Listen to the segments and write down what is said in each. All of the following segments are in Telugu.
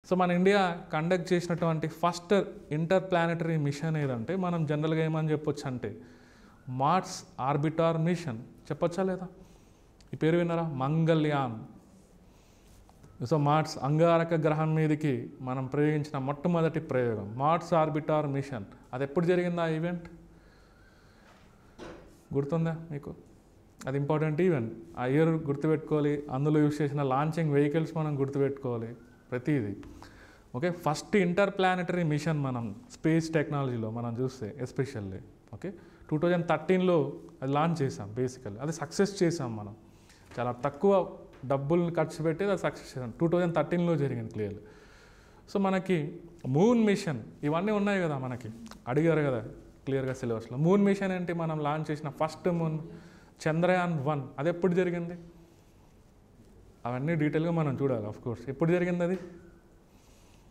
సో మన ఇండియా కండక్ట్ చేసినటువంటి ఫస్ట్ ఇంటర్ ప్లానెటరీ మిషన్ ఏదంటే మనం జనరల్గా ఏమని చెప్పొచ్చు అంటే మార్స్ ఆర్బిటార్ మిషన్ చెప్పొచ్చా లేదా? ఈ పేరు విన్నారా? మంగళయాన్. సో మార్స్ అంగారక గ్రహం మీదకి మనం ప్రయోగించిన మొట్టమొదటి ప్రయోగం మార్స్ ఆర్బిటార్ మిషన్. అది ఎప్పుడు జరిగింది ఆ ఈవెంట్? గుర్తుందా మీకు? అది ఇంపార్టెంట్ ఈవెంట్. ఆ ఇయర్ గుర్తుపెట్టుకోవాలి. అందులో యూజ్ చేసిన లాంచింగ్ వెహికల్స్ మనం గుర్తుపెట్టుకోవాలి ప్రతిదీ. Okay, first interplanetary mission మనం స్పేస్ టెక్నాలజీలో మనం చూస్తే ఎస్పెషల్లీ ఓకే 2013లో అది లాంచ్ చేసాం. బేసికల్లీ అది సక్సెస్ చేసాం. మనం చాలా తక్కువ డబ్బుల్ని ఖర్చు పెట్టి అది సక్సెస్ చేసాం. 2013లో జరిగింది క్లియర్లీ. సో మనకి మూన్ మిషన్ ఇవన్నీ ఉన్నాయి కదా, మనకి అడిగారు కదా క్లియర్గా సిలబస్లో. మూన్ మిషన్ ఏంటి? మనం లాంచ్ చేసిన ఫస్ట్ మూన్ చంద్రయాన్ 1 అది ఎప్పుడు జరిగింది? అవన్నీ డీటెయిల్గా మనం చూడాలి. ఆఫ్కోర్స్ ఎప్పుడు జరిగింది అది?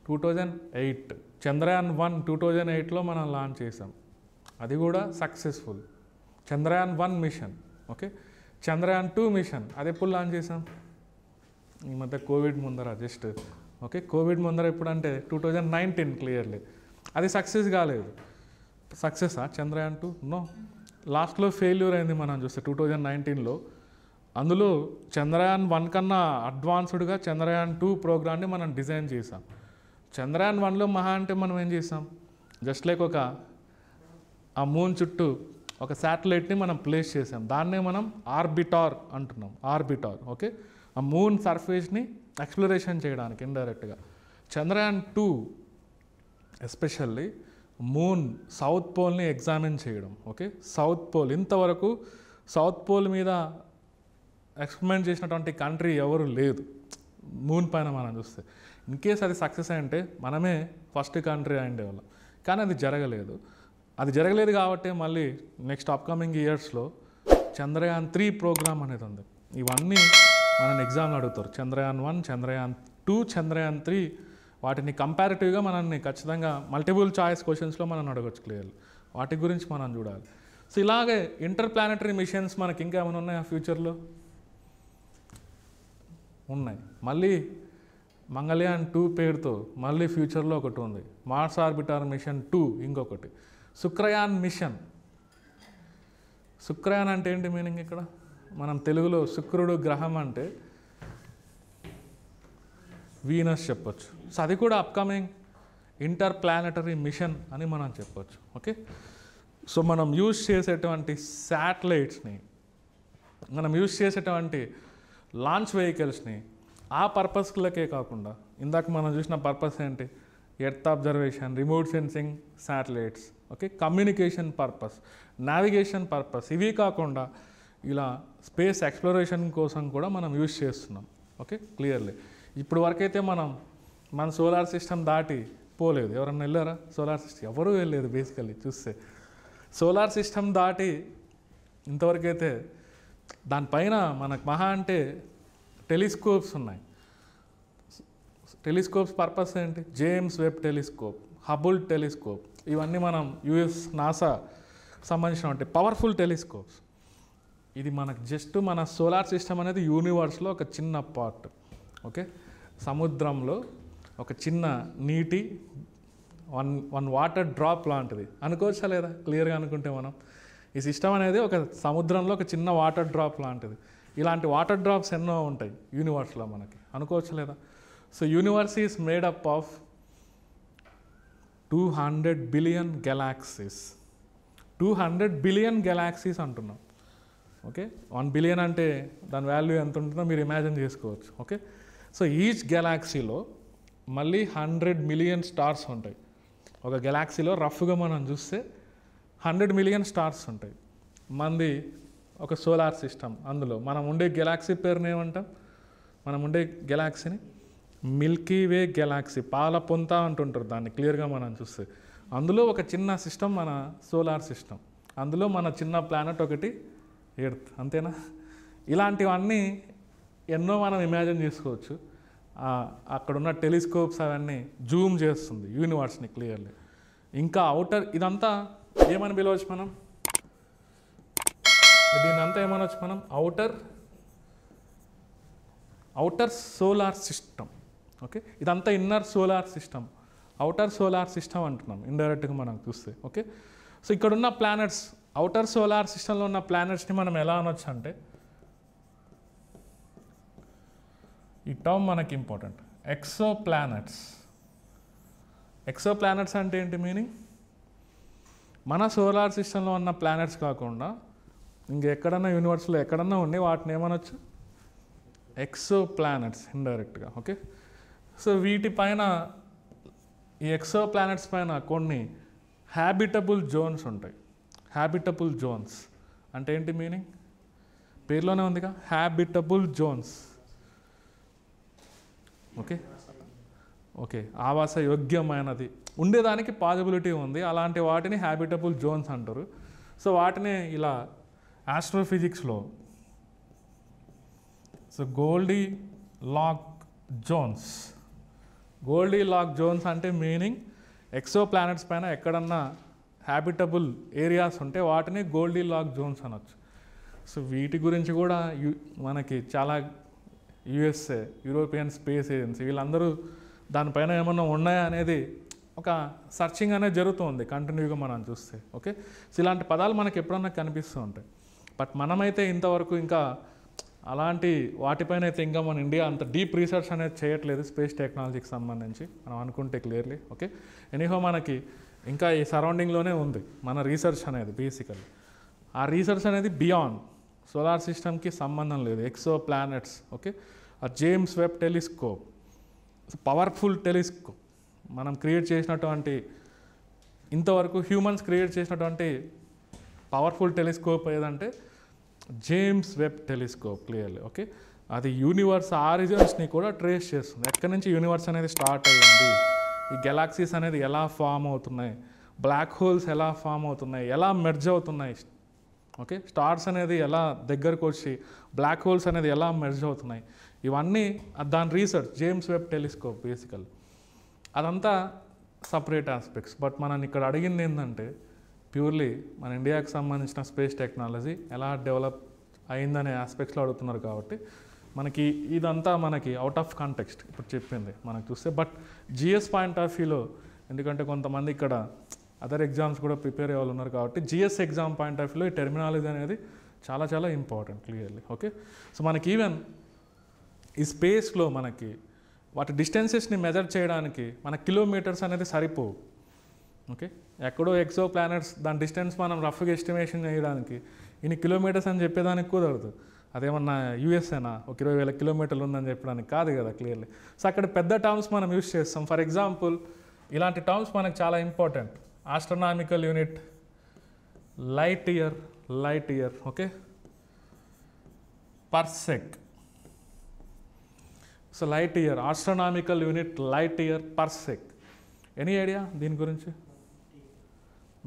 2008. చంద్రయాన్ 1 2008లో మనం లాంచ్ చేసాం. అది కూడా successful. Chandrayaan 1 mission. Okay, Chandrayaan 2 mission అది ఎప్పుడు లాంచ్ చేసాం? ఈ మధ్య కోవిడ్ ముందర జస్ట్ ఓకే కోవిడ్ ముందర ఎప్పుడంటే 2019 క్లియర్లీ. అది సక్సెస్ కాలేదు. సక్సెసా చంద్రయాన్ 2? నో, లాస్ట్లో ఫెయిల్యూర్ అయింది. మనం చూస్తే 2019లో అందులో చంద్రయాన్ 1 కన్నా అడ్వాన్స్డ్గా చంద్రయాన్ 2 ప్రోగ్రామ్ని మనం డిజైన్ చేసాం. చంద్రయాన్ 1లో మహా అంటే మనం ఏం చేసాం? జస్ట్ లైక్ ఆ మూన్ చుట్టూ ఒక శాటిలైట్ని మనం ప్లేస్ చేసాం. దాన్నే మనం ఆర్బిటార్ అంటున్నాం. ఆర్బిటార్ ఓకే, ఆ మూన్ సర్ఫేస్ని ఎక్స్ప్లోరేషన్ చేయడానికి ఇండైరెక్ట్గా. చంద్రయాన్ 2 ఎస్పెషల్లీ మూన్ సౌత్ పోల్ని ఎగ్జామిన్ చేయడం. ఓకే, సౌత్ పోల్ ఇంతవరకు సౌత్ పోల్ మీద ఎక్స్పెరిమెంట్ చేసినటువంటి కంట్రీ ఎవరు లేదు మూన్ పైన మనం చూస్తే. ఇన్ కేస్ అది సక్సెస్ అంటే మనమే ఫస్ట్ కంట్రీ అయ్యేవాళ్ళం. కానీ అది జరగలేదు. అది జరగలేదు కాబట్టి మళ్ళీ నెక్స్ట్ అప్కమింగ్ ఇయర్స్లో చంద్రయాన్ 3 ప్రోగ్రామ్ అనేది ఉంది. ఇవన్నీ మనల్ని ఎగ్జామ్లో అడుగుతారు. చంద్రయాన్ 1, చంద్రయాన్ 2, చంద్రయాన్ 3 వాటిని కంపారిటివ్గా మనల్ని ఖచ్చితంగా మల్టిపుల్ చాయిస్ క్వశ్చన్స్లో మనం అడగచ్చు క్లియర్లీ. వాటి గురించి మనం చూడాలి. సో ఇలాగే ఇంటర్ ప్లానెటరీ మిషన్స్ మనకి ఇంకా ఏమైనా ఉన్నాయా ఫ్యూచర్లో? ఉన్నాయి. మళ్ళీ మంగళయాన్ 2 పేరుతో మళ్ళీ ఫ్యూచర్లో ఒకటి ఉంది. మార్స్ ఆర్బిటార్ మిషన్ 2 ఇంకొకటి. శుక్రయాన్ మిషన్. శుక్రయాన్ అంటే ఏంటి మీనింగ్ ఇక్కడ? మనం తెలుగులో శుక్రుడు గ్రహం అంటే వీనస్ చెప్పొచ్చు. సో అది కూడా అప్కమింగ్ ఇంటర్ ప్లానెటరీ మిషన్ అని మనం చెప్పొచ్చు. ఓకే, సో మనం యూజ్ చేసేటువంటి శాటిలైట్స్ని, మనం యూజ్ చేసేటువంటి లాంచ్ వెహికల్స్ని ఆ పర్పస్లకే కాకుండా ఇందాక మనం చూసిన పర్పస్ ఏంటి? Earth observation, remote sensing satellites, okay, communication purpose, navigation purpose, ఇవి కాకుండా ఇలా స్పేస్ ఎక్స్ప్లోరేషన్ కోసం కూడా మనం యూజ్ చేస్తున్నాం. ఓకే, క్లియర్లీ ఇప్పుడు వరకైతే మన సోలార్ సిస్టమ్ దాటి పోలేదు. ఎవరన్నా వెళ్ళారా సోలార్ సిస్టమ్? ఎవరూ వెళ్ళలేదు. బేసికల్లీ చూస్తే సోలార్ సిస్టమ్ దాటి ఇంతవరకైతే దానిపైన మనకు మహా అంటే టెలిస్కోప్స్ ఉన్నాయి. టెలిస్కోప్స్ పర్పస్ ఏంటి? James Webb telescope, Hubble telescope, ఇవన్నీ మనం యుఎస్ నాసా సంబంధించినటువంటి పవర్ఫుల్ టెలిస్కోప్స్. ఇది మనకు జస్ట్ మన సోలార్ సిస్టమ్ అనేది యూనివర్స్లో ఒక చిన్న పార్ట్. ఓకే, సముద్రంలో ఒక చిన్న నీటి వన్ వాటర్ డ్రాప్ లాంటిది అనుకోవచ్చా లేదా? క్లియర్గా అనుకుంటే మనం ఈ సిస్టమ్ అనేది ఒక సముద్రంలో ఒక చిన్న వాటర్ డ్రాప్ లాంటిది. ఇలాంటి వాటర్ డ్రాప్స్ ఎన్నో ఉంటాయి యూనివర్స్లో మనకి, అనుకోవచ్చు లేదా? So universe is made up of 200 billion galaxies. 200 billion galaxies అంటున్నాం. ఓకే, 1 బిలియన్ అంటే దాని వాల్యూ ఎంత ఉంటుందో మీరు ఇమాజిన్ చేసుకోవచ్చు. ఓకే, సో ఈచ్ గెలాక్సీలో మళ్ళీ 100 మిలియన్ స్టార్స్ ఉంటాయి. ఒక గెలాక్సీలో రఫ్గా మనం చూస్తే 100 మిలియన్ స్టార్స్ ఉంటాయి. మంది ఒక సోలార్ సిస్టమ్. అందులో మనం ఉండే గెలాక్సీ పేరుని ఏమంటాం? మనం ఉండే గెలాక్సీని మిల్కీ వే గెలాక్సీ, పాల పొంత అంటుంటారు దాన్ని క్లియర్గా మనం చూస్తే. అందులో ఒక చిన్న సిస్టమ్ మన సోలార్ సిస్టమ్. అందులో మన చిన్న ప్లానెట్ ఒకటి ఎర్త్. అంతేనా? ఇలాంటివన్నీ ఎన్నో మనం ఇమాజిన్ చేసుకోవచ్చు. అక్కడున్న టెలిస్కోప్స్ అవన్నీ జూమ్ చేస్తుంది యూనివర్స్ని క్లియర్లీ. ఇంకా అవుటర్ ఇదంతా ఏమని పిలవచ్చు మనం? దీనంతా ఏమనొచ్చు మనం? Outer solar system. ఓకే, ఇదంతా inner solar system, outer solar system అంటున్నాం ఇండైరెక్ట్గా మనం చూస్తే. ఓకే, సో ఇక్కడున్న ప్లానెట్స్, అవుటర్ సోలార్ సిస్టంలో ఉన్న ప్లానెట్స్ని మనం ఎలా అనొచ్చు అంటే, ఈ టర్మ్ మనకి important, exo planets. Exo planets అంటే ఏంటి మీనింగ్? మన సోలార్ సిస్టంలో ఉన్న ప్లానెట్స్ కాకుండా ఇంకెక్కడన్నా యూనివర్స్లో ఎక్కడన్నా ఉండి వాటిని ఏమనొచ్చు, ఎక్సో ప్లానెట్స్ ఇండైరెక్ట్గా. ఓకే, సో వీటిపైన, ఈ ఎక్సో ప్లానెట్స్ పైన కొన్ని హ్యాబిటబుల్ జోన్స్ ఉంటాయి. హ్యాబిటబుల్ జోన్స్ అంటే ఏంటి మీనింగ్? పేర్లోనే ఉందిగా, హ్యాబిటబుల్ జోన్స్. ఓకే ఓకే, ఆవాస యోగ్యమైనది ఉండేదానికి పాసిబిలిటీ ఉంది, అలాంటి వాటిని హ్యాబిటబుల్ జోన్స్ అంటారు. సో వాటిని ఇలా ఆస్ట్రోఫిజిక్స్లో so goldilocks zones. Goldilocks zones అంటే మీనింగ్ ఎక్సో ప్లానెట్స్ పైన ఎక్కడన్నా హ్యాబిటబుల్ ఏరియాస్ ఉంటే వాటిని గోల్డీ లాక్ జోన్స్ అనొచ్చు. సో వీటి గురించి కూడా మనకి చాలా యుఎస్ఏ, యూరోపియన్ స్పేస్ ఏజెన్సీ, వీళ్ళందరూ దానిపైన ఏమన్నా ఉన్నాయా అనేది ఒక సర్చింగ్ అనేది జరుగుతుంది కంటిన్యూగా మనం చూస్తే. ఓకే, సో ఇలాంటి పదాలు మనకి ఎప్పుడన్నా కనిపిస్తూ ఉంటాయి. బట్ మనమైతే ఇంతవరకు ఇంకా అలాంటి వాటిపైన అయితే ఇంకా మన ఇండియా అంత డీప్ రీసెర్చ్ అనేది చేయట్లేదు స్పేస్ టెక్నాలజీకి సంబంధించి మనం అనుకుంటే క్లియర్లీ. ఓకే, ఎనీహో మనకి ఇంకా ఈ సరౌండింగ్లోనే ఉంది మన రీసెర్చ్ అనేది బేసికల్లీ. ఆ రీసెర్చ్ అనేది బియాండ్ సోలార్ సిస్టమ్కి సంబంధం లేదు, ఎక్సో ప్లానెట్స్. ఓకే, ఆ James Webb telescope, powerful telescope, మనం క్రియేట్ చేసినటువంటి, ఇంతవరకు హ్యూమన్స్ క్రియేట్ చేసినటువంటి పవర్ఫుల్ టెలిస్కోప్ ఏదంటే James Webb telescope clearly. Okay, అది యూనివర్స్ ఆరిజిన్స్ని కూడా ట్రేస్ చేస్తుంది, ఎక్కడి నుంచి యూనివర్స్ అనేది స్టార్ట్ అయ్యింది, ఈ గెలాక్సీస్ అనేది ఎలా ఫామ్ అవుతున్నాయి, బ్లాక్ హోల్స్ ఎలా ఫామ్ అవుతున్నాయి, ఎలా మెర్జ్ అవుతున్నాయి, ఓకే, స్టార్స్ అనేది ఎలా దగ్గరకు వచ్చి బ్లాక్ హోల్స్ అనేది ఎలా మెర్జ్ అవుతున్నాయి, ఇవన్నీ దాని రీసెర్చ్ జేమ్స్ వెబ్ టెలిస్కోప్ బేసికల్. అదంతా సపరేట్ ఆస్పెక్ట్స్. బట్ మనం ఇక్కడ అడిగింది ఏంటంటే ప్యూర్లీ మన ఇండియాకి సంబంధించిన స్పేస్ టెక్నాలజీ ఎలా డెవలప్ అయిందనే ఆస్పెక్ట్స్లో అడుగుతున్నారు కాబట్టి మనకి ఇదంతా మనకి అవుట్ ఆఫ్ కాంటెక్స్ట్ ఇప్పుడు చెప్పింది మనకు చూస్తే. బట్ జిఎస్ పాయింట్ ఆఫ్ వ్యూలో, ఎందుకంటే కొంతమంది ఇక్కడ అదర్ ఎగ్జామ్స్ కూడా ప్రిపేర్ అయ్యే వాళ్ళు ఉన్నారు కాబట్టి జిఎస్ ఎగ్జామ్ పాయింట్ ఆఫ్ వ్యూలో ఈ టెర్మినాలజీ అనేది చాలా చాలా ఇంపార్టెంట్ క్లియర్లీ. ఓకే, సో మనకి ఈవెన్ ఈ స్పేస్లో మనకి వాటి డిస్టెన్సెస్ని మెజర్ చేయడానికి మన కిలోమీటర్స్ అనేది సరిపోవు. ఓకే, ఎక్కడో ఎక్సో ప్లానెట్స్ దాని డిస్టెన్స్ మనం రఫ్గా ఎస్టిమేషన్ చేయడానికి ఇన్ని కిలోమీటర్స్ అని చెప్పేదానికి కుదరదు. అదేమన్నా యూఎస్ఏనా ఒక 20,000 కిలోమీటర్లు ఉందని చెప్పడానికి కాదు కదా క్లియర్లీ. సో అక్కడ పెద్ద టర్మ్స్ మనం యూస్ చేస్తాం. ఫర్ ఎగ్జాంపుల్ ఇలాంటి టర్మ్స్ మనకు చాలా important. Astronomical unit light year, okay, parsec. So light year, astronomical unit light year parsec. Any idea దీని గురించి?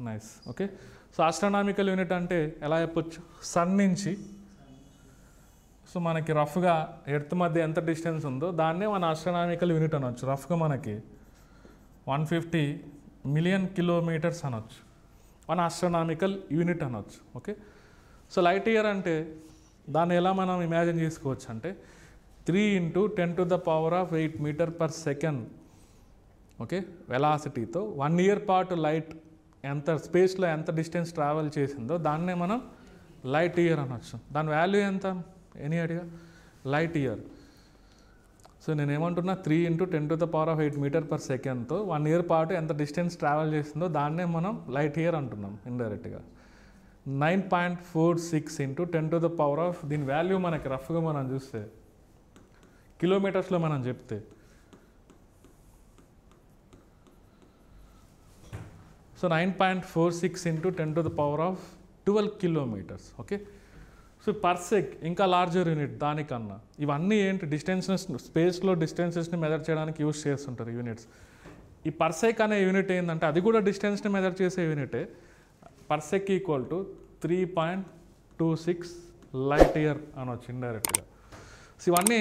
Nice. Okay, so astronomical unit అంటే ఎలా చెప్పొచ్చు, సన్ నుంచి సో మనకి రఫ్గా ఎర్త్ మధ్య ఎంత డిస్టెన్స్ ఉందో దాన్నే మన ఆస్ట్రనామికల్ యూనిట్ అనొచ్చు. రఫ్గా మనకి 150 మిలియన్ కిలోమీటర్స్ అనొచ్చు, మన ఆస్ట్రనామికల్ యూనిట్ అనొచ్చు. ఓకే, సో లైట్ ఇయర్ అంటే దాన్ని ఎలా మనం ఇమాజిన్ చేసుకోవచ్చు అంటే 3 × 10⁸ మీటర్ పర్ సెకండ్ ఓకే వెలాసిటీతో 1 ఇయర్ పాటు లైట్ ఎంత స్పేస్లో ఎంత డిస్టెన్స్ ట్రావెల్ చేసిందో దాన్నే మనం లైట్ ఇయర్ అనొచ్చు. దాని వాల్యూ ఎంత? Any idea? Light year. So నేను ఏమంటున్నా 3 × 10⁸ మీటర్ పర్ సెకండ్తో 1 ఇయర్ పాటు ఎంత డిస్టెన్స్ ట్రావెల్ చేసిందో దాన్నే మనం లైట్ ఇయర్ అంటున్నాం ఇండైరెక్ట్గా. 9.46 × 10⁻, దీని వాల్యూ మనకి రఫ్గా మనం చూస్తే కిలోమీటర్స్లో మనం చెప్తే సో 9.46 × 10⁻12 కిలోమీటర్స్. ఓకే, సో పర్సెక్ ఇంకా లార్జర్ యూనిట్ దానికన్నా. ఇవన్నీ ఏంటి, డిస్టెన్సెస్, స్పేస్లో డిస్టెన్సెస్ని మెజర్ చేయడానికి యూస్ చేస్తుంటారు యూనిట్స్. ఈ పర్సెక్ అనే యూనిట్ ఏంటంటే అది కూడా డిస్టెన్స్ని మెజర్ చేసే యూనిటే. పర్సెక్ ఈక్వల్ టు 3.26 లైట్ ఇయర్ అనొచ్చు ఇండైరెక్ట్గా. సో ఇవన్నీ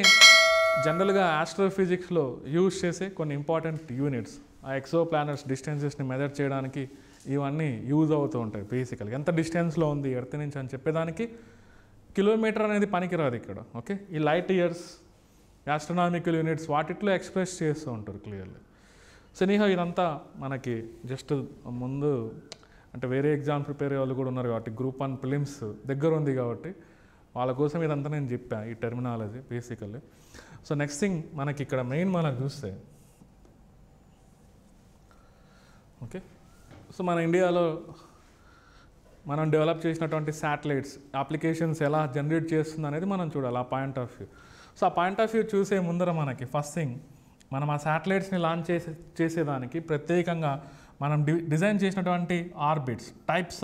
జనరల్గా ఆస్ట్రోఫిజిక్స్లో యూజ్ చేసే కొన్ని ఇంపార్టెంట్ యూనిట్స్. ఆ ఎక్సో ప్లానెట్స్ డిస్టెన్సెస్ని మెజర్ చేయడానికి ఇవన్నీ యూజ్ అవుతూ ఉంటాయి. బేసికల్గా ఎంత డిస్టెన్స్లో ఉంది ఎర్త్ నుంచి అని చెప్పేదానికి కిలోమీటర్ అనేది పనికిరాదు ఇక్కడ. ఓకే, ఈ లైట్ ఇయర్స్ ఆస్ట్రనామికల్ యూనిట్స్ వాటిట్లో ఎక్స్ప్రెస్ చేస్తూ ఉంటారు క్లియర్లీ. సో నీహో ఇదంతా మనకి జస్ట్ ముందు అంటే వేరే ఎగ్జామ్ ప్రిపేర్ అయ్యే వాళ్ళు కూడా ఉన్నారు కాబట్టి గ్రూప్ 1 ప్రిలిమ్స్ దగ్గర ఉంది కాబట్టి వాళ్ళ కోసం ఇదంతా నేను చెప్పాను ఈ terminology basically. So next thing మనకి ఇక్కడ మెయిన్ మనం చూస్తే ఓకే, సో మన ఇండియాలో మనం డెవలప్ చేసినటువంటి శాటిలైట్స్ అప్లికేషన్స్ ఎలా జనరేట్ చేస్తుంది అనేది మనం చూడాలి ఆ పాయింట్ ఆఫ్ వ్యూ. సో ఆ పాయింట్ ఆఫ్ వ్యూ చూసే ముందర మనకి ఫస్ట్ థింగ్ మనం ఆ శాటిలైట్స్ని లాంచ్ చేసేదానికి ప్రత్యేకంగా మనం డిజైన్ చేసినటువంటి orbits types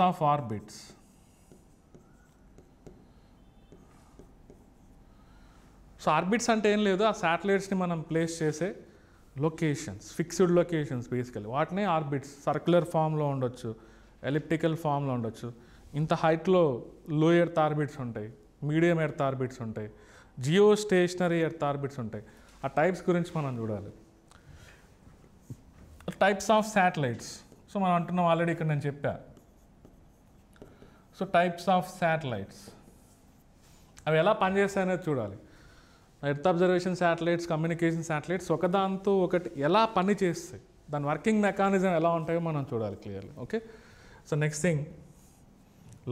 of orbits. So orbits అంటే ఏం లేదు, ఆ శాటిలైట్స్ని మనం ప్లేస్ చేసే లొకేషన్స్, ఫిక్స్డ్ లొకేషన్స్ బేసికలీ. వాటిని ఆర్బిట్స్ సర్క్యులర్ ఫామ్లో ఉండొచ్చు, ఎలిప్టికల్ ఫామ్లో ఉండొచ్చు. ఇంత హైట్లో లో ఎర్త్ ఆర్బిట్స్ ఉంటాయి, మీడియం ఎర్త్ ఆర్బిట్స్ ఉంటాయి, జియో స్టేషనరీ ఎర్త్ ఆర్బిట్స్ ఉంటాయి. ఆ టైప్స్ గురించి మనం చూడాలి. Types of satellites. సో మనం అంటున్నాం ఆల్రెడీ ఇక్కడ నేను చెప్పా. సో టైప్స్ ఆఫ్ శాటిలైట్స్ అవి ఎలా పనిచేస్తాయనేది చూడాలి. Earth observation satellites, communication satellites ఒకదాంతో ఒకటి ఎలా పని చేస్తాయి, దాని వర్కింగ్ మెకానిజం ఎలా ఉంటాయో మనం చూడాలి clearly. Okay, so next thing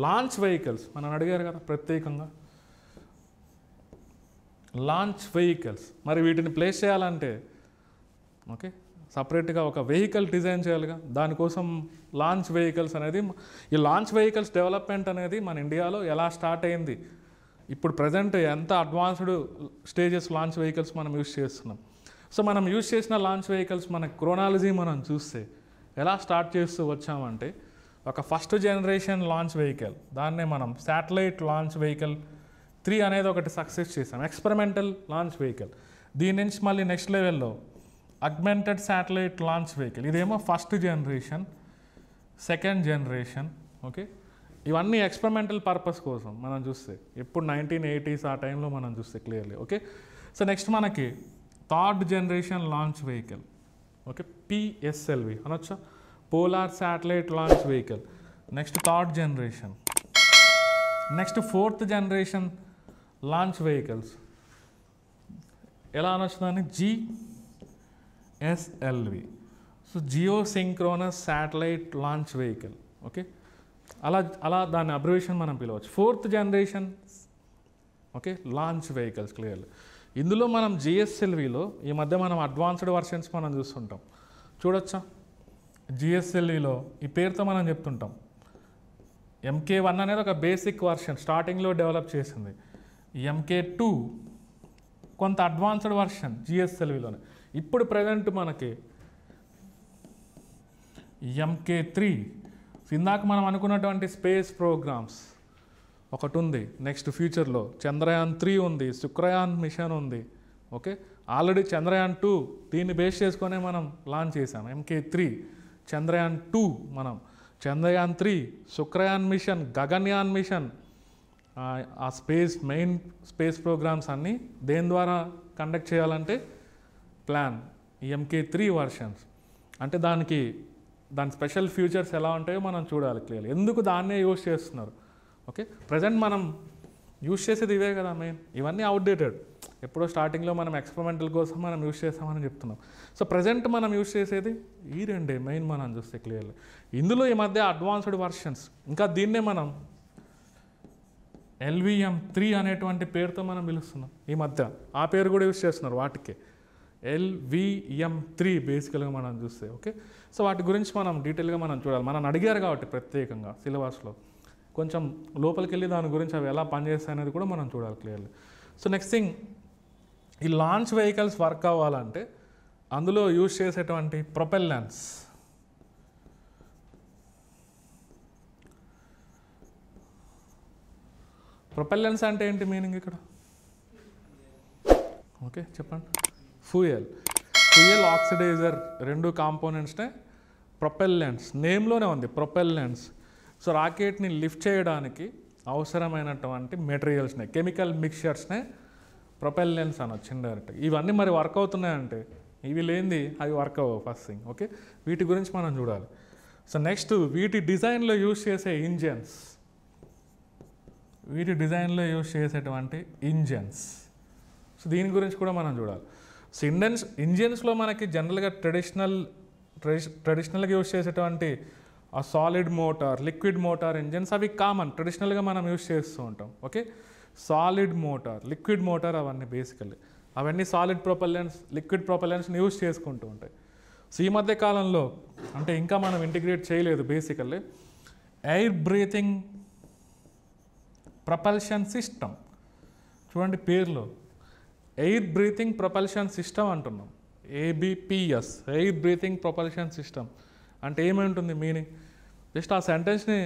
launch vehicles. మనం అడిగారు కదా ప్రత్యేకంగా లాంచ్ వెహికల్స్. మరి వీటిని ప్లేస్ చేయాలంటే ఓకే సపరేట్గా ఒక వెహికల్ డిజైన్ చేయాలిగా. దానికోసం లాంచ్ వెహికల్స్ అనేది, ఈ లాంచ్ వెహికల్స్ డెవలప్మెంట్ అనేది మన ఇండియాలో ఎలా స్టార్ట్ అయింది, ఇప్పుడు ప్రజెంట్ ఎంత అడ్వాన్స్డ్ స్టేజెస్ లాంచ్ వెహికల్స్ మనం యూస్ చేస్తున్నాం. సో మనం యూస్ చేసిన లాంచ్ వెహికల్స్ మన క్రోనాలజీ మనం చూస్తే ఎలా స్టార్ట్ చేస్తూ వచ్చామంటే ఒక ఫస్ట్ జనరేషన్ లాంచ్ వెహికల్, దాన్నే మనం శాటిలైట్ లాంచ్ వెహికల్ 3 అనేది ఒకటి సక్సెస్ చేసాం, ఎక్స్పెరిమెంటల్ లాంచ్ వెహికల్. దీని నుంచి మళ్ళీ నెక్స్ట్ లెవెల్లో అగ్మెంటెడ్ శాటిలైట్ లాంచ్ వెహికల్, ఇదేమో first generation, second generation. Okay, ఇవన్నీ ఎక్స్పెరిమెంటల్ పర్పస్ కోసం మనం చూస్తే ఎప్పుడు 1980s ఆ టైంలో మనం చూస్తే క్లియర్లీ. ఓకే, సో నెక్స్ట్ మనకి third generation launch vehicle. Okay, PSLV అనొచ్చా, polar satellite launch vehicle. Next third generation. Next fourth generation launch vehicles ఎలా అనొచ్చుదని GSLV. So geosynchronous satellite launch vehicle. Okay, అలా దాని అబ్రివేషన్ మనం పిలవచ్చు. Fourth generation okay launch vehicles clearly. ఇందులో మనం జిఎస్ఎల్విలో ఈ మధ్య మనం అడ్వాన్స్డ్ వర్షన్స్ మనం చూస్తుంటాం, చూడొచ్చా. జిఎస్ఎల్విలో ఈ పేరుతో మనం చెప్తుంటాం. MK1 అనేది ఒక బేసిక్ వర్షన్ స్టార్టింగ్లో డెవలప్ చేసింది. MK2 కొంత అడ్వాన్స్డ్ వర్షన్ జిఎస్ఎల్విలోనే. ఇప్పుడు ప్రజెంట్ మనకి MK3. ఇందాక మనం అనుకున్నటువంటి స్పేస్ ప్రోగ్రామ్స్ ఒకటి ఉంది, నెక్స్ట్ ఫ్యూచర్లో చంద్రయాన్ 3 ఉంది, శుక్రయాన్ మిషన్ ఉంది. ఓకే, ఆల్రెడీ చంద్రయాన్ 2 దీన్ని బేస్ చేసుకునే మనం లాంచ్ చేసాం. MK3, చంద్రయాన్ 2, మనం చంద్రయాన్ 3, శుక్రయాన్ మిషన్, గగన్యాన్ మిషన్, ఆ మెయిన్ స్పేస్ ప్రోగ్రామ్స్ అన్నీ దేని ద్వారా కండక్ట్ చేయాలంటే ప్లాన్ ఈ MK3 వర్షన్స్. అంటే దాని స్పెషల్ ఫ్యూచర్స్ ఎలా ఉంటాయో మనం చూడాలి క్లియర్లీ. ఎందుకు దాన్నే యూజ్ చేస్తున్నారు. ఓకే, ప్రజెంట్ మనం యూజ్ చేసేది ఇవే కదా మెయిన్. ఇవన్నీ అవుట్డేటెడ్. ఎప్పుడో స్టార్టింగ్లో మనం ఎక్స్పెరిమెంటల్ కోసం మనం యూజ్ చేస్తామని చెప్తున్నాం. సో ప్రజెంట్ మనం యూజ్ చేసేది ఈ రెండే మెయిన్ మనం చూస్తే క్లియర్లీ. ఇందులో ఈ మధ్య అడ్వాన్స్డ్ వర్షన్స్, ఇంకా దీన్నే మనం LVM3 అనేటువంటి పేరుతో మనం పిలుస్తున్నాం ఈ మధ్య. ఆ పేరు కూడా యూజ్ చేస్తున్నారు వాటికే, LVM3 బేసికల్గా మనం చూస్తే. ఓకే, సో వాటి గురించి మనం డీటెయిల్గా మనం చూడాలి. మనం అడిగారు కాబట్టి ప్రత్యేకంగా సిలబస్లో కొంచెం లోపలికి వెళ్ళి దాని గురించి అవి ఎలా పనిచేస్తాయి అనేది కూడా మనం చూడాలి క్లియర్లీ. సో నెక్స్ట్ థింగ్, ఈ లాంచ్ వెహికల్స్ వర్క్ అవ్వాలంటే అందులో యూజ్ చేసేటువంటి ప్రొపెల్లెన్స్. ప్రొపెల్లెన్స్ అంటే ఏంటి మీనింగ్ ఇక్కడ? ఓకే చెప్పండి. ఫ్యూయల్ ఆక్సిడైజర్ రెండు కాంపోనెంట్స్నే ప్రొపెల్లెంట్స్, నేమ్లోనే ఉంది ప్రొపెల్లెంట్స్. సో రాకెట్ని లిఫ్ట్ చేయడానికి అవసరమైనటువంటి మెటీరియల్స్నే, కెమికల్ మిక్చర్స్నే ప్రొపెల్లెంట్స్ అనొచ్చు ఇండైరెక్ట్గా. ఇవన్నీ మరి వర్క్ అవుతున్నాయంటే ఇవి లేనిది అవి వర్క్ అవ్వవు ఫస్ట్ థింగ్. ఓకే, వీటి గురించి మనం చూడాలి. సో నెక్స్ట్ వీటి డిజైన్లో యూజ్ చేసే ఇంజన్స్. వీటి డిజైన్లో యూజ్ చేసేటువంటి ఇంజన్స్. సో దీని గురించి కూడా మనం చూడాలి. సో ఇంజన్స్లో మనకి జనరల్గా ట్రెడిషనల్గా యూజ్ చేసేటువంటి ఆ solid motor, liquid motor engines అవి కామన్, ట్రెడిషనల్గా మనం యూజ్ చేస్తూ ఉంటాం. Okay, solid motor, liquid motor అవన్నీ బేసికల్లీ అవన్నీ సాలిడ్ ప్రొపల్లెంట్స్, లిక్విడ్ ప్రొపల్లెంట్స్ని యూజ్ చేసుకుంటూ ఉంటాయి. సో ఈ మధ్య కాలంలో అంటే ఇంకా మనం ఇంటిగ్రేట్ చేయలేదు basically air breathing propulsion system. చూడండి పేర్లో ఎయిర్ బ్రీతింగ్ ప్రపల్షన్ సిస్టమ్ అంటున్నాం, ABPS, air breathing propulsion system అంటే ఏమంటుంది మీనింగ్? జస్ట్ ఆ సెంటెన్స్ని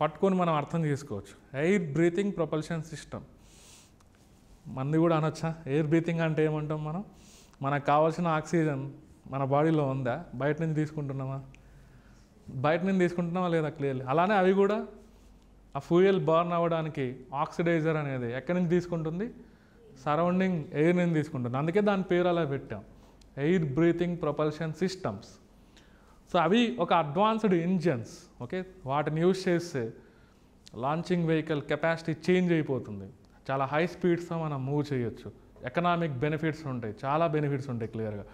పట్టుకొని మనం అర్థం చేసుకోవచ్చు. ఎయిర్ బ్రీతింగ్ ప్రపల్షన్ సిస్టమ్ మంది కూడా అనొచ్చా? ఎయిర్ బ్రీతింగ్ అంటే ఏమంటాం మనం? మనకు కావాల్సిన ఆక్సిజన్ మన బాడీలో ఉందా, బయట నుంచి తీసుకుంటున్నామా? బయట నుంచి తీసుకుంటున్నామా లేదా? క్లియర్లీ. అలానే అవి కూడా ఆ ఫ్యూయల్ బర్న్ అవ్వడానికి ఆక్సిడైజర్ అనేది ఎక్కడి నుంచి తీసుకుంటుంది? సరౌండింగ్ ఎయిర్ నుంచి తీసుకుంటుంది. అందుకే దాని పేరు అలా పెట్టాం, air breathing propulsion systems. So అవి ఒక అడ్వాన్స్డ్ ఇంజన్స్. ఓకే, వాటిని యూజ్ చేస్తే లాంచింగ్ వెహికల్ కెపాసిటీ చేంజ్ అయిపోతుంది, చాలా హై స్పీడ్స్తో మనం మూవ్ చేయొచ్చు, ఎకనామిక్ బెనిఫిట్స్ ఉంటాయి, చాలా బెనిఫిట్స్ ఉంటాయి క్లియర్గా.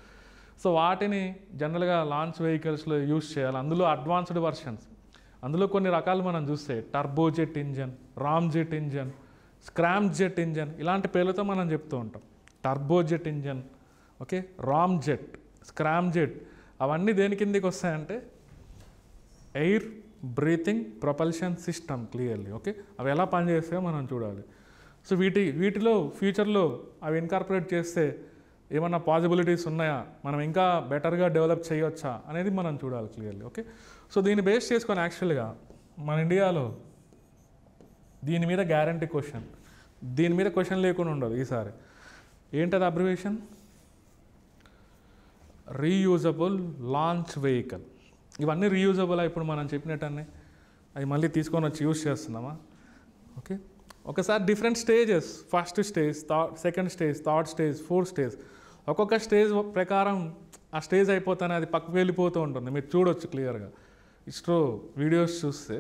సో వాటిని జనరల్గా లాంచ్ వెహికల్స్లో యూజ్ చేయాలి. అందులో అడ్వాన్స్డ్ వర్షన్స్, అందులో కొన్ని రకాలు మనం చూస్తే turbojet engine, ramjet engine, Scram jet engine ఇలాంటి పేర్లతో మనం చెప్తూ ఉంటాం. Turbojet engine, okay, ramjet, Scram jet అవన్నీ దేని కిందకి వస్తాయంటే air breathing propulsion system clearly. Okay, అవి ఎలా పనిచేస్తాయో మనం చూడాలి. సో వీటిలో ఫ్యూచర్లో అవి ఇన్కార్పొరేట్ చేస్తే ఏమన్నా పాసిబిలిటీస్ ఉన్నాయా, మనం ఇంకా బెటర్గా డెవలప్ చేయవచ్చా అనేది మనం చూడాలి క్లియర్లీ. ఓకే, సో దీన్ని బేస్ చేసుకొని యాక్చువల్గా మన ఇండియాలో దీని మీద గ్యారంటీ క్వశ్చన్, దీని మీద క్వశ్చన్ లేకుండా ఉండదు ఈసారి. ఏంటది అబ్రివేషన్? Reusable launch vehicle. ఇవన్నీ రీయూజబుల్. ఇప్పుడు మనం చెప్పినట్టన్నీ అవి మళ్ళీ తీసుకొని వచ్చి యూజ్ చేస్తున్నామా? ఓకే, ఒకసారి different stages, first stage, second stage, third stage, fourth stage, ఒక్కొక్క స్టేజ్ ప్రకారం ఆ స్టేజ్ అయిపోతానే అది పక్కకు వెళ్ళిపోతూ ఉంటుంది. మీరు చూడొచ్చు క్లియర్గా ఇస్రో వీడియోస్ చూస్తే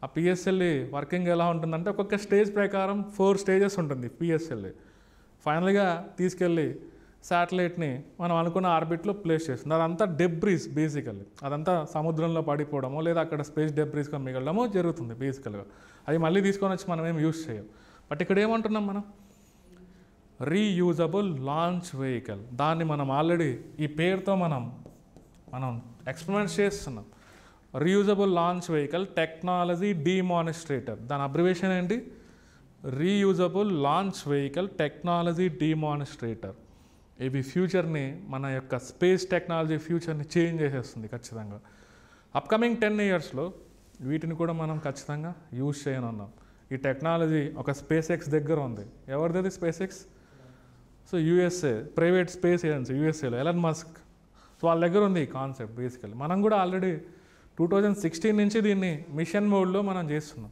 ఆ PSLV వర్కింగ్ ఎలా ఉంటుందంటే ఒక్కొక్క స్టేజ్ ప్రకారం 4 స్టేజెస్ ఉంటుంది PSLV. ఫైనల్గా తీసుకెళ్ళి శాటిలైట్ని మనం అనుకున్న ఆర్బిట్లో ప్లేస్ చేస్తుంది. అదంతా డెబ్రీస్ బేసికల్లీ, అదంతా సముద్రంలో పడిపోవడమో లేదా అక్కడ స్పేస్ డెబ్రీస్గా మిగలడమో జరుగుతుంది బేసికల్గా. అది మళ్ళీ తీసుకొని వచ్చి మనం ఏం యూజ్ చేయం. బట్ ఇక్కడ ఏమంటున్నాం మనం? Reusable launch vehicle. దాన్ని మనం ఆల్రెడీ ఈ పేరుతో మనం ఎక్స్పెరిమెంట్ చేస్తున్నాం. Reusable launch vehicle technology demonstrator. దాని అబ్రివేషన్ ఏంటి? Reusable launch vehicle technology demonstrator. ఇవి ఫ్యూచర్ని, మన యొక్క స్పేస్ టెక్నాలజీ ఫ్యూచర్ని చేంజ్ చేసేస్తుంది ఖచ్చితంగా. అప్కమింగ్ 10 ఇయర్స్లో వీటిని కూడా మనం ఖచ్చితంగా యూజ్ చేయనున్నాం. ఈ టెక్నాలజీ ఒక SpaceX దగ్గర ఉంది. ఎవరిది SpaceX? So USA private space agency USAలో ఎలన్ మస్క్. సో వాళ్ళ దగ్గర ఉంది ఈ కాన్సెప్ట్ బేసికల్లీ. మనం కూడా ఆల్రెడీ 2016 నుంచి దీన్ని మిషన్ మోడ్లో మనం చేస్తున్నాం.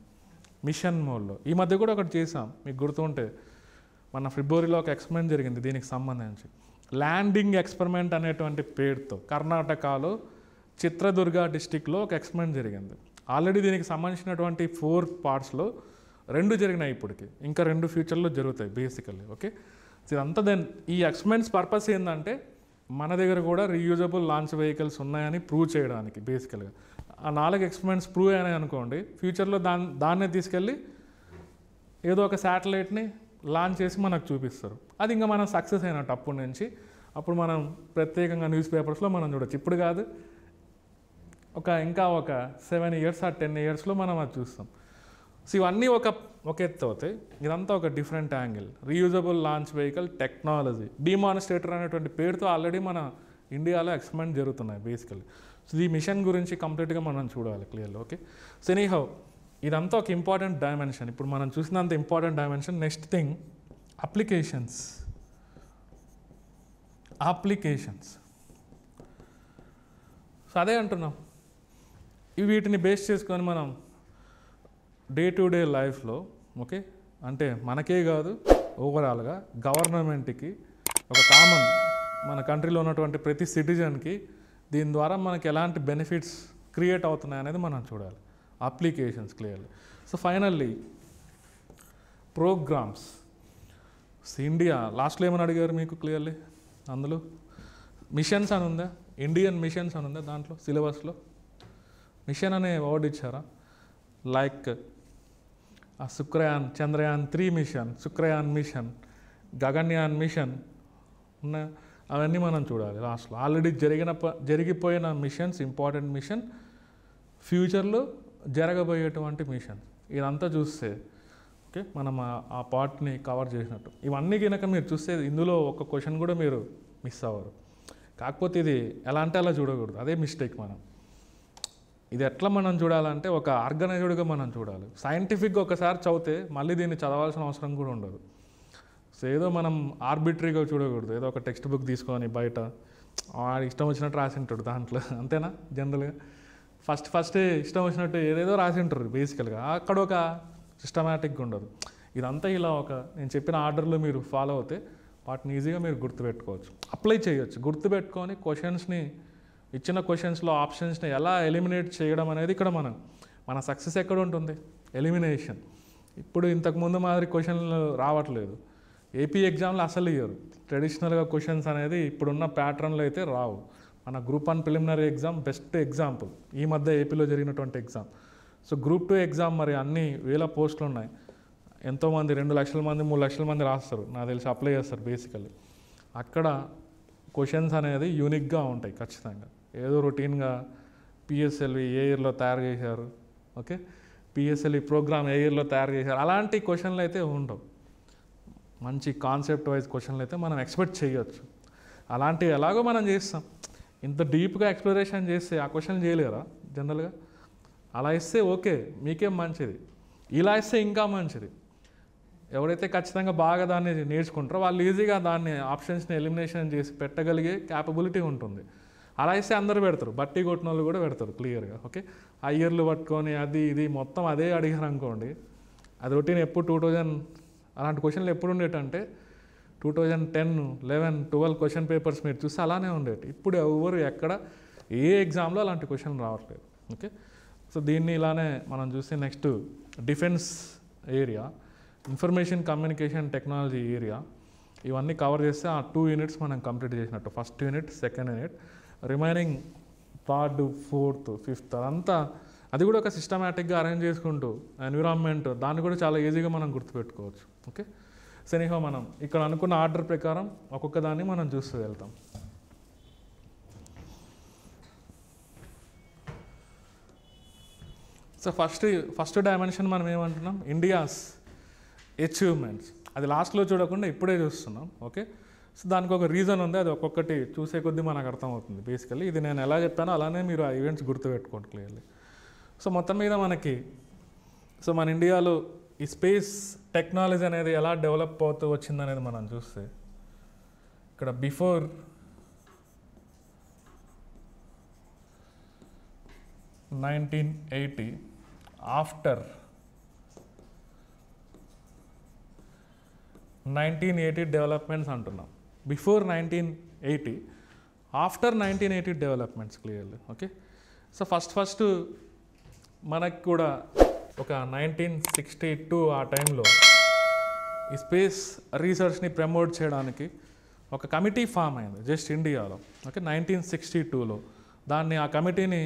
మిషన్ మోడ్లో ఈ మధ్య కూడా ఒకటి చేసాం, మీకు గుర్తుంటే మన ఫిబ్రవరిలో ఒక ఎక్స్పెరిమెంట్ జరిగింది దీనికి సంబంధించి. ల్యాండింగ్ ఎక్స్పెరిమెంట్ అనేటువంటి పేరుతో కర్ణాటకలో చిత్రదుర్గ డిస్టిక్లో ఒక ఎక్స్పెరిమెంట్ జరిగింది. ఆల్రెడీ దీనికి సంబంధించినటువంటి 4 పార్ట్స్లో 2 జరిగినాయి, ఇప్పటికి ఇంకా 2 ఫ్యూచర్లో జరుగుతాయి బేసికల్లీ. ఓకే, సో ఇదంతా ఈ ఎక్స్పెరిమెంట్స్ పర్పస్ ఏంటంటే మన దగ్గర కూడా రీయూజబుల్ లాంచ్ వెహికల్స్ ఉన్నాయని ప్రూవ్ చేయడానికి బేసికల్గా. ఆ 4 ఎక్స్పెరిమెంట్స్ ప్రూవ్ అయినాయి అనుకోండి, ఫ్యూచర్లో దాన్నే తీసుకెళ్ళి ఏదో ఒక శాటిలైట్ని లాంచ్ చేసి మనకు చూపిస్తారు. అది ఇంకా మనం సక్సెస్ అయినట్టు అప్పటి నుంచి. అప్పుడు మనం ప్రత్యేకంగా న్యూస్ పేపర్స్లో మనం చూడొచ్చు. ఇప్పుడు కాదు, ఇంకా ఒక 7 ఇయర్స్ ఆ 10 ఇయర్స్లో మనం అది చూస్తాం. సో ఇవన్నీ ఒక ఎత్తు అవుతాయి. ఇదంతా ఒక different angle. Reusable launch vehicle technology demonstrator అనేటువంటి పేరుతో ఆల్రెడీ మన ఇండియాలో ఎక్స్పెరిమెంట్ జరుగుతున్నాయి బేసికల్లీ. సో ఈ మిషన్ గురించి కంప్లీట్గా మనం చూడాలి క్లియర్లో. ఓకే, సో ఎనీహౌ ఇదంతా ఒక ఇంపార్టెంట్ డైమెన్షన్. ఇప్పుడు మనం చూసినంత important dimension. Next thing applications. So అదే అంటున్నాం, వీటిని బేస్ చేసుకొని మనం డే టు డే లైఫ్లో, ఓకే, అంటే మనకే కాదు ఓవరాల్గా గవర్నమెంట్కి, ఒక కామన్ మన కంట్రీలో ఉన్నటువంటి ప్రతి సిటిజన్కి దీని ద్వారా మనకి ఎలాంటి బెనిఫిట్స్ క్రియేట్ అవుతున్నాయి అనేది మనం చూడాలి. Applications clearly. So finally programs. India లాస్ట్లో ఏమని అడిగారు మీకు క్లియర్లీ, అందులో మిషన్స్ అని ఉందా, ఇండియన్ మిషన్స్ అని ఉందా దాంట్లో సిలబస్లో? మిషన్ అనే వర్డ్ ఇచ్చారా? Like Shukrayaan, Chandrayaan 3 mission, Shukrayaan mission, Gaganyaan mission ఉన్నాయి. అవన్నీ మనం చూడాలి లాస్ట్లో. ఆల్రెడీ జరిగిపోయిన మిషన్స్, ఇంపార్టెంట్ మిషన్, ఫ్యూచర్లో జరగబోయేటువంటి మిషన్, ఇదంతా చూస్తే ఓకే మనం ఆ పార్ట్ని కవర్ చేసినట్టు. ఇవన్నీ కనుక మీరు చూస్తే ఇందులో ఒక క్వశ్చన్ కూడా మీరు మిస్ అవ్వరు. కాకపోతే ఇది ఎలా అంటే అలా చూడకూడదు, అదే మిస్టేక్. మనం ఇది ఎట్లా మనం చూడాలంటే ఒక ఆర్గనైజ్డ్గా మనం చూడాలి. సైంటిఫిక్గా ఒకసారి చదివితే మళ్ళీ దీన్ని చదవాల్సిన అవసరం కూడా ఉండదు. సో ఏదో మనం ఆర్బిటరీగా చూడకూడదు, ఏదో ఒక టెక్స్ట్ బుక్ తీసుకొని బయట ఇష్టం వచ్చినట్టు రాసి ఉంటాడు దాంట్లో, అంతేనా? జనరల్గా ఫస్ట్ ఇష్టం వచ్చినట్టు ఏదేదో రాసి ఉంటారు బేసికల్గా, అక్కడ ఒక సిస్టమేటిక్గా ఉండదు. ఇదంతా ఇలా ఒక నేను చెప్పిన ఆర్డర్లో మీరు ఫాలో అవుతే వాటిని ఈజీగా మీరు గుర్తుపెట్టుకోవచ్చు, అప్లై చేయొచ్చు. గుర్తుపెట్టుకొని క్వశ్చన్స్ని, ఇచ్చిన క్వశ్చన్స్లో ఆప్షన్స్ని ఎలా ఎలిమినేట్ చేయడం అనేది ఇక్కడ మన సక్సెస్ ఎక్కడ ఉంటుంది? ఎలిమినేషన్. ఇప్పుడు ఇంతకుముందు మాదిరి క్వశ్చన్లు రావట్లేదు. ఏపీ ఎగ్జామ్లో అసలు ఇయ్యరు ట్రెడిషనల్గా క్వశ్చన్స్ అనేది, ఇప్పుడున్న ప్యాటర్న్లో అయితే రావు. మన group 1 preliminary exam best example, ఈ మధ్య ఏపీలో జరిగినటువంటి ఎగ్జామ్. సో గ్రూప్ 2 ఎగ్జామ్ మరి అన్ని వేల పోస్టులు ఉన్నాయి, ఎంతోమంది 2 లక్షల మంది 3 లక్షల మంది రాస్తారు, నాకు తెలిసి అప్లై చేస్తారు బేసికల్లీ. అక్కడ క్వశ్చన్స్ అనేది యూనిక్గా ఉంటాయి ఖచ్చితంగా. ఏదో రొటీన్గా పిఎస్ఎల్వి ఏ ఇయర్లో తయారు చేశారు, ఓకే పిఎస్ఎల్వి ప్రోగ్రామ్ ఏ ఇయర్లో తయారు చేశారు, అలాంటి క్వశ్చన్లు అయితే ఉండవు. మంచి కాన్సెప్ట్ వైజ్ క్వశ్చన్లు అయితే మనం ఎక్స్పెక్ట్ చేయొచ్చు. అలాంటివి ఎలాగో మనం చేస్తాం. ఇంత డీప్గా ఎక్స్ప్లోరేషన్ చేస్తే ఆ క్వశ్చన్ చేయలేరా జనరల్గా? అలా ఇస్తే ఓకే, మీకేం మంచిది. ఇలా ఇస్తే ఇంకా మంచిది. ఎవరైతే ఖచ్చితంగా బాగా దాన్ని నేర్చుకుంటారో వాళ్ళు ఈజీగా దాన్ని ఆప్షన్స్ని ఎలిమినేషన్ చేసి పెట్టగలిగే క్యాపబిలిటీ ఉంటుంది. అలా ఇస్తే అందరూ పెడతారు, బట్టి కొట్టిన వాళ్ళు కూడా పెడతారు క్లియర్గా. ఓకే ఆ ఇయర్లు పట్టుకొని అది ఇది మొత్తం అదే అడిగారు అనుకోండి, అది రొటీన్. ఎప్పుడు 2000 అలాంటి క్వశ్చన్లు ఎప్పుడు ఉండేటంటే 2010, 11, 12 క్వశ్చన్ పేపర్స్ మీరు చూస్తే అలానే ఉండేవి. ఇప్పుడు ఎవరు ఎక్కడ ఏ ఎగ్జామ్లో అలాంటి క్వశ్చన్లు రావట్లేదు. ఓకే సో దీన్ని ఇలానే మనం చూస్తే next defence area, information communication technology area, ఇవన్నీ కవర్ చేస్తే ఆ 2 యూనిట్స్ మనం కంప్లీట్ చేసినట్టు. First unit, second unit, remaining 3rd, 4th, 5th అదంతా అది కూడా ఒక సిస్టమేటిక్గా అరేంజ్ చేసుకుంటూ ఎన్విరాన్మెంట్ దాన్ని కూడా చాలా ఈజీగా మనం గుర్తుపెట్టుకోవచ్చు. ఓకే సో ఎనీహౌ మనం ఇక్కడ అనుకున్న ఆర్డర్ ప్రకారం ఒక్కొక్క దాన్ని మనం చూస్తూ వెళ్తాం. సో ఫస్ట్ డైమెన్షన్ మనం ఏమంటున్నాం? India's achievements. అది లాస్ట్లో చూడకుండా ఇప్పుడే చూస్తున్నాం. ఓకే సో దానికి ఒక రీజన్ ఉంది, అది ఒక్కొక్కటి చూసే కొద్దీ మనకు అర్థమవుతుంది. బేసికల్లీ ఇది నేను ఎలా చెప్పానో అలానే మీరు ఆ ఈవెంట్స్ గుర్తుపెట్టుకోండి క్లియర్లీ. సో మొత్తం మీద మనకి మన ఇండియాలో ఈ స్పేస్ టెక్నాలజీ అనేది ఎలా డెవలప్ అవుతూ వచ్చిందనేది మనం చూస్తే ఇక్కడ బిఫోర్ 1980, ఆఫ్టర్ 1980 డెవలప్మెంట్స్ అంటున్నాం. Before 1980, after 1980 developments clearly. Okay so first మనకు కూడా ఒక 1962 ఆ టైంలో ఈ స్పేస్ రీసెర్చ్ని ప్రమోట్ చేయడానికి ఒక కమిటీ ఫామ్ అయింది జస్ట్ ఇండియాలో. ఓకే 1962లో ఆ కమిటీని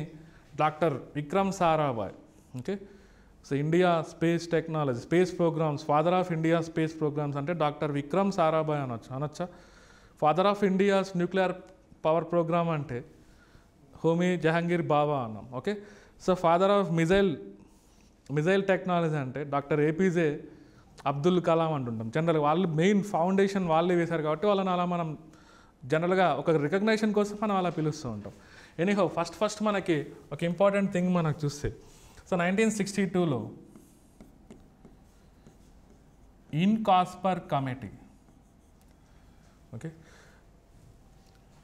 doctor Vikram Sarabhai. Okay so India space technology, space programmes, father of India space programmes అంటే డాక్టర్ విక్రమ్ సారాభాయ్ అనొచ్చా? Father of India's nuclear power programme అంటే హోమీ జహాంగీర్ బాబా అన్నాం. Okay so father of missile technology అంటే డాక్టర్ ఏపీజే అబ్దుల్ కలాం అంటుంటాం. జనరల్గా వాళ్ళు మెయిన్ ఫౌండేషన్ వాళ్ళే వేశారు కాబట్టి వాళ్ళని అలా మనం జనరల్గా ఒక రికగ్నైజేషన్ కోసం మనం అలా పిలుస్తూ ఉంటాం. ఎనీహౌ ఫస్ట్ మనకి ఒక ఇంపార్టెంట్ థింగ్ మనకు చూస్తే సో 1962లో INCOSPAR committee, okay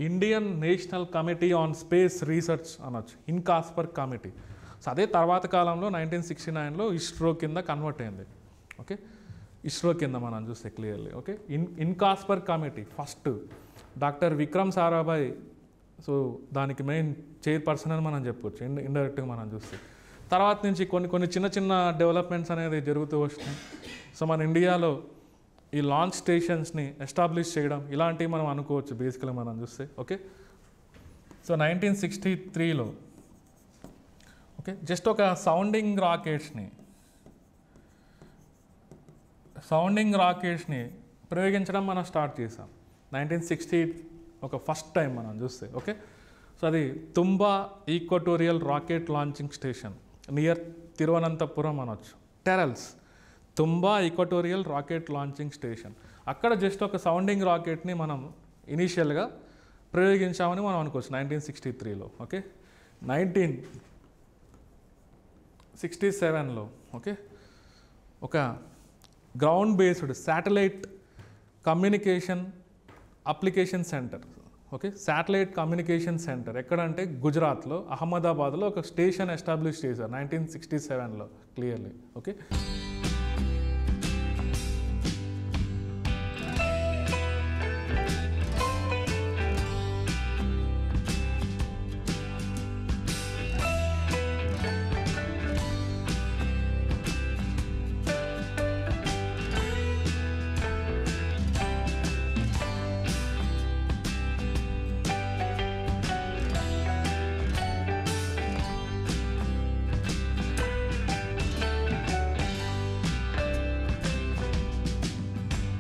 Indian national committee on space research అనొచ్చు, ఇన్కాస్పర్ కమిటీ. సో అదే తర్వాత కాలంలో 1969లో ఇస్రో కింద కన్వర్ట్ అయింది. ఓకే ఇస్రో కింద మనం చూస్తే clearly. Okay INCOSPAR committee first doctor Vikram Sarabhai, so దానికి మెయిన్ చైర్పర్సన్ అని మనం చెప్పుకోవచ్చు ఇండైరెక్ట్గా మనం చూస్తే. తర్వాత నుంచి కొన్ని చిన్న చిన్న డెవలప్మెంట్స్ అనేది జరుగుతూ వస్తున్నాయి. సో మన ఇండియాలో ఈ లాంచ్ స్టేషన్స్ని ఎస్టాబ్లిష్ చేయడం ఇలాంటివి మనం అనుకోవచ్చు బేసికల్గా మనం చూస్తే. ఓకే, సో 1963లో ఓకే జస్ట్ ఒక సౌండింగ్ రాకెట్స్ని ప్రయోగించడం మనం స్టార్ట్ చేసాం 1960 ఒక ఫస్ట్ టైం మనం చూస్తే. ఓకే, సో అది Thumba equatorial rocket launching station near Thiruvananthapuram అనొచ్చు. TERLS Thumba equatorial rocket launching station. అక్కడ జస్ట్ ఒక సౌండింగ్ రాకెట్ని మనం ఇనీషియల్గా ప్రయోగించామని మనం అనుకోవచ్చు 1963లో. ఓకే, 1967లో ఓకే ఒక ground based satellite communication application centre. Okay, satellite communication centre ఎక్కడంటే గుజరాత్లో అహ్మదాబాద్లో ఒక స్టేషన్ ఎస్టాబ్లిష్ చేశారు 1967లో క్లియర్లీ. ఓకే,